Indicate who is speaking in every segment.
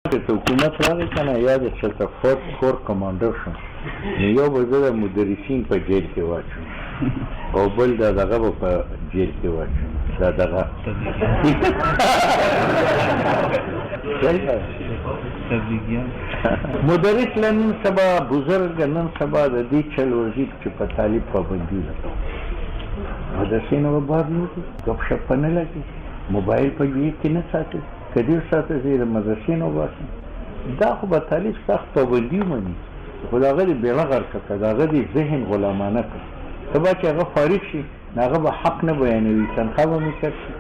Speaker 1: چې حکومت راغی که نه یا د چتفورد کور کمانډر شم نو یو به زه د مدرسین په جیل کې واچوم او بل د دغه به په جیل کې واچوم دا دغه مدرس له نن سبا بزرګ نن سبا د دې چل ورځي چې په طالب پابندي ده مدرسین به بار نه وکړي ګپ شپ نه لګي موبایل په جیب کې نه ساتي که ډېر ساعته زه د مدرسین وباسم دا خو به طالب سخت پابندي ومني خو د هغه دې بېړه غرقه کړه د هغه دې ذهن غلامانه کړه سبا چې هغه فارغ شي نو هغه به حق نه بیانوي تنخوا به مې کټ شي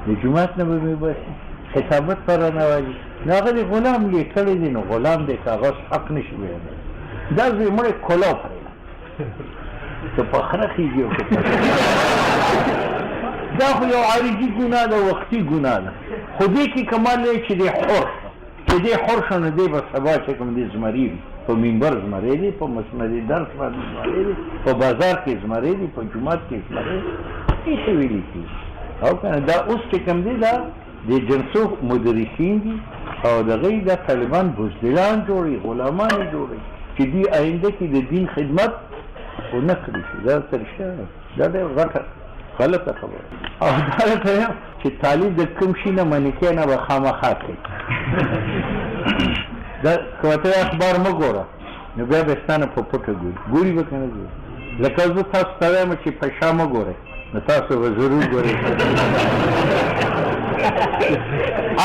Speaker 1: د جومات نه به مې باسي کتابت به رانه والي نو هغه دې غلام یې کړی دی نو غلام دی که هغه حق نه شي بیانوي دا زوی مړی کلا وخورېده که په خره خېږي او که دا خو یو عارضي ګناه ده وختي ګناه ده خو دې کې کمال دی چې دی حر چې دی حر شو نو دی به سبا چې کوم دی زمري وي په منبر زمری دی په مسند درس باندې زمری دی په بازار کې زمری دی په جومات کې زمری دی هېڅ ویلي کېږي او که نه دا اوس چې کوم دی دا د جنسو مدرسین دي او د هغوی دا طالبان بزدلان جوړوي غلامان یې جوړوي چې دوی آینده کې د دین خدمت ونه کړي شي دا ترشا دا ډېر غټه غلطه خبره او دا راته یم چې طالب د کوم شي نه منع نه به خامخا کوي دا که ورته اخبار مه ګوره نو بیا به ستا نه په پټه ګوري به که نه ګوري لکه زه تاسو ته وایم چې په شا مه ګورئ نو تاسو به ضرور ګورئ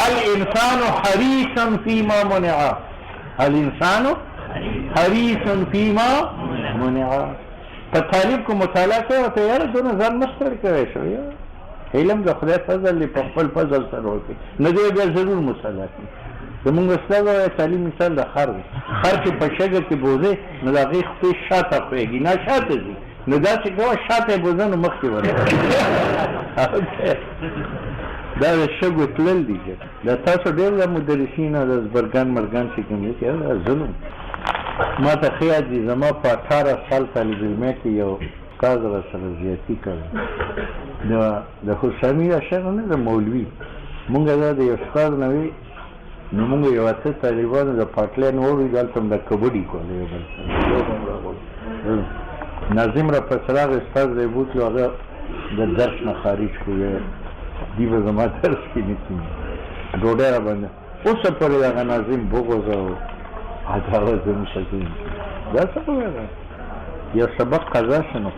Speaker 1: الانسان حریصا فیما منع الانسان حریصا فیما منع په طالب کو مطالعه کوي ورته یاره دونه ځان مه ستړی کوی شو علم د خدای فضل دی په خپل فضل سره وکړي نه دی بیا ضرور مطالعه کوي زمونږ استاد وایي تعلیم مثال د خر دی خر چې په شګه کې بوځې نو د هغې خپې شاته خوېږي نه شاته ځي نو داسې کوه شاته یې بوځه نو مخکې دا د شګو تلل دي دا تاسو ډېر د مدرسین او د زبرګان مرګان چې کوم دي دا ظلم ما ته ښه یاد دي زما په 18 سال طالب علمۍ کې یو استاد راسره زیاتي کړی د حسامي اشر نه د مولوي مونږ دا د یو استاد نه وي نو مونږ یو اته طالبانو د پاټلین وړو دلته هم د کبډي کول یو بل ناظم را پس راغی استاد دی بوتلو هغه د درس نه خارج کړو دی به زما درس کې نه کېږي ډوډۍ را باندې اوسه پورې هغه ناظم بغض او عداوت زموږ څخه دا څه خبره ده یو سبق قضا شنو